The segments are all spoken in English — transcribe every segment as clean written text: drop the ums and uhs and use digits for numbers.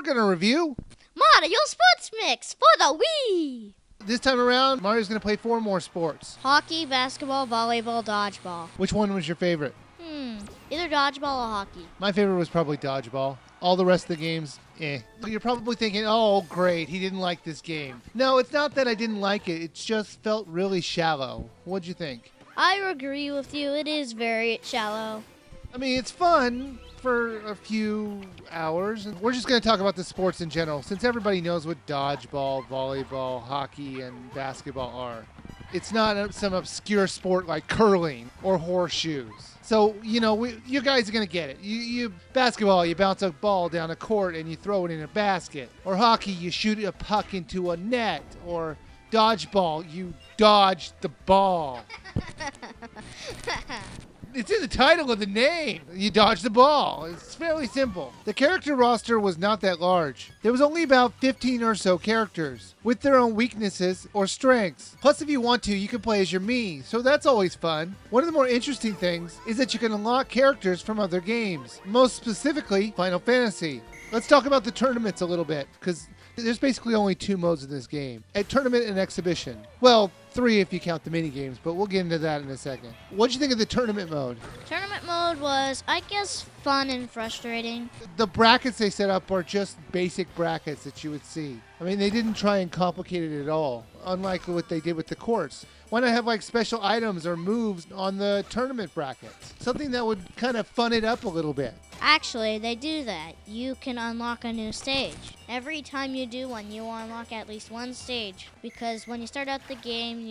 going to review Mario Sports Mix for the Wii. This time around, Mario's going to play 4 more sports. Hockey, basketball, volleyball, dodgeball. Which one was your favorite? Either dodgeball or hockey. My favorite was probably dodgeball. All the rest of the games, You're probably thinking, oh, great, he didn't like this game. No, it's not that I didn't like it. It just felt really shallow. What'd you think? I agree with you. It is very shallow. I mean, it's fun for a few hours. And we're just going to talk about the sports in general, since everybody knows what dodgeball, volleyball, hockey, and basketball are. It's not some obscure sport like curling or horseshoes. So, you guys are going to get it. You basketball, you bounce a ball down a court and you throw it in a basket. Or hockey, you shoot a puck into a net. Or dodgeball, you dodge the ball. It's in the title of the name. You dodge the ball. It's fairly simple. The character roster was not that large. There was only about 15 or so characters, with their own weaknesses or strengths. Plus, if you want to, you can play as your Mii, so that's always fun. One of the more interesting things is that you can unlock characters from other games, most specifically Final Fantasy. Let's talk about the tournaments a little bit, because there's basically only 2 modes in this game. A tournament and exhibition. Well, 3 if you count the mini games, but we'll get into that in a second. What'd you think of the tournament mode? Tournament mode was, I guess, fun and frustrating. The brackets they set up are just basic brackets that you would see. I mean, they didn't try and complicate it at all, unlike what they did with the courts. Why not have like special items or moves on the tournament brackets? Something that would kind of fun it up a little bit. Actually, they do that. You can unlock a new stage. Every time you do one, you unlock at least one stage. Because when you start out the game,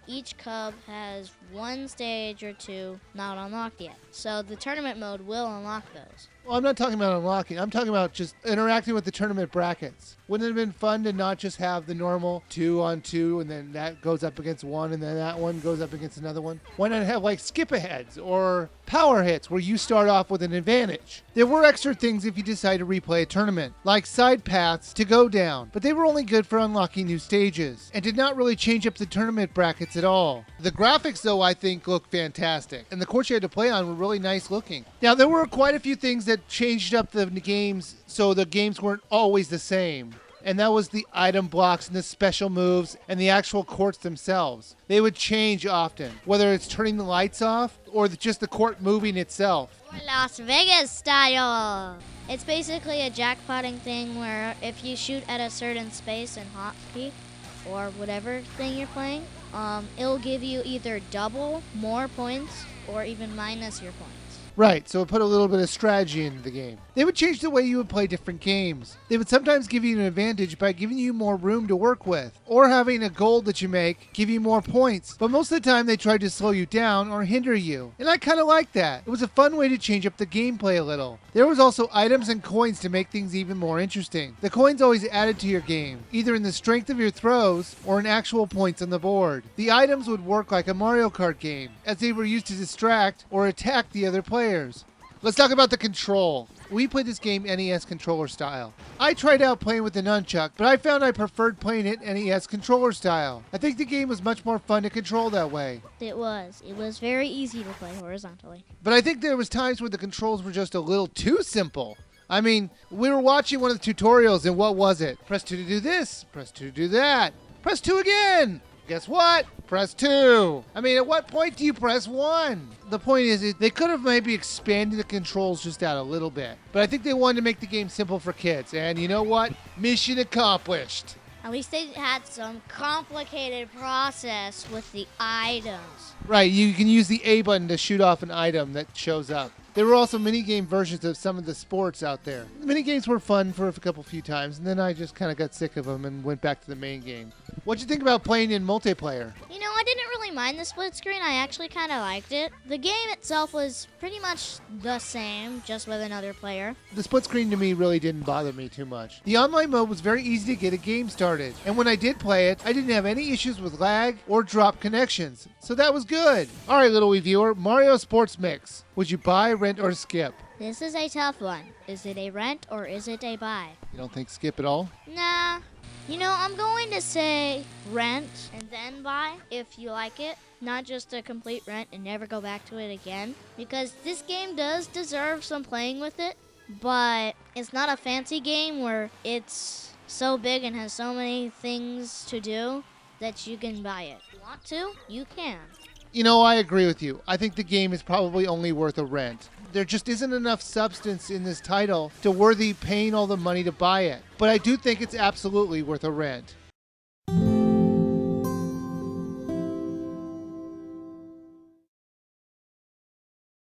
each cub has 1 stage or 2 not unlocked yet. So the tournament mode will unlock those. Well, I'm not talking about unlocking. I'm talking about just interacting with the tournament brackets. Wouldn't it have been fun to not just have the normal 2-on-2 and then that goes up against one and then that one goes up against another one? Why not have like skip-aheads or power hits where you start off with an advantage? There were extra things if you decide to replay a tournament, like side paths to go down, but they were only good for unlocking new stages and did not really change up the tournament brackets at all. The graphics, though, I think look fantastic, and the courts you had to play on were really nice looking. Now, there were quite a few things that changed up the games so the games weren't always the same. And that was the item blocks and the special moves and the actual courts themselves. They would change often, whether it's turning the lights off or just the court moving itself. Or Las Vegas style. It's basically a jackpotting thing where if you shoot at a certain space in hockey or whatever thing you're playing, it'll give you either double, more points, or even minus your points. Right, so it put a little bit of strategy into the game. They would change the way you would play different games. They would sometimes give you an advantage by giving you more room to work with, or having a goal that you make give you more points. But most of the time they tried to slow you down or hinder you. And I kind of like that. It was a fun way to change up the gameplay a little. There was also items and coins to make things even more interesting. The coins always added to your game, either in the strength of your throws or in actual points on the board. The items would work like a Mario Kart game, as they were used to distract or attack the other players. Let's talk about the control. We played this game NES controller style. I tried out playing with the nunchuck, but I found I preferred playing it NES controller style. I think the game was much more fun to control that way. It was. It was very easy to play horizontally. But I think there was times where the controls were just a little too simple. I mean, we were watching one of the tutorials and what was it? Press 2 to do this, press 2 to do that, press 2 again. Guess what? Press 2. I mean, at what point do you press 1? The point is, they could have maybe expanded the controls just out a little bit. But I think they wanted to make the game simple for kids. And you know what? Mission accomplished. At least they had some complicated process with the items. Right, you can use the A button to shoot off an item that shows up. There were also minigame versions of some of the sports out there. The minigames were fun for a few times, and then I just kind of got sick of them and went back to the main game. What'd you think about playing in multiplayer? You know, I didn't really mind the split screen. I actually kind of liked it. The game itself was pretty much the same, just with another player. The split screen to me really didn't bother me too much. The online mode was very easy to get a game started, and when I did play it, I didn't have any issues with lag or drop connections, so that was good. All right, little Wiiviewer, Mario Sports Mix. Would you buy, rent, or skip? This is a tough one. Is it a rent or is it a buy? You don't think skip at all? Nah. You know, I'm going to say rent and then buy if you like it. Not just a complete rent and never go back to it again. Because this game does deserve some playing with it. but it's not a fancy game where it's so big and has so many things to do that you can buy it. If you want to, you can. You know, I agree with you. I think the game is probably only worth a rent. There just isn't enough substance in this title to worthy paying all the money to buy it. But I do think it's absolutely worth a rent.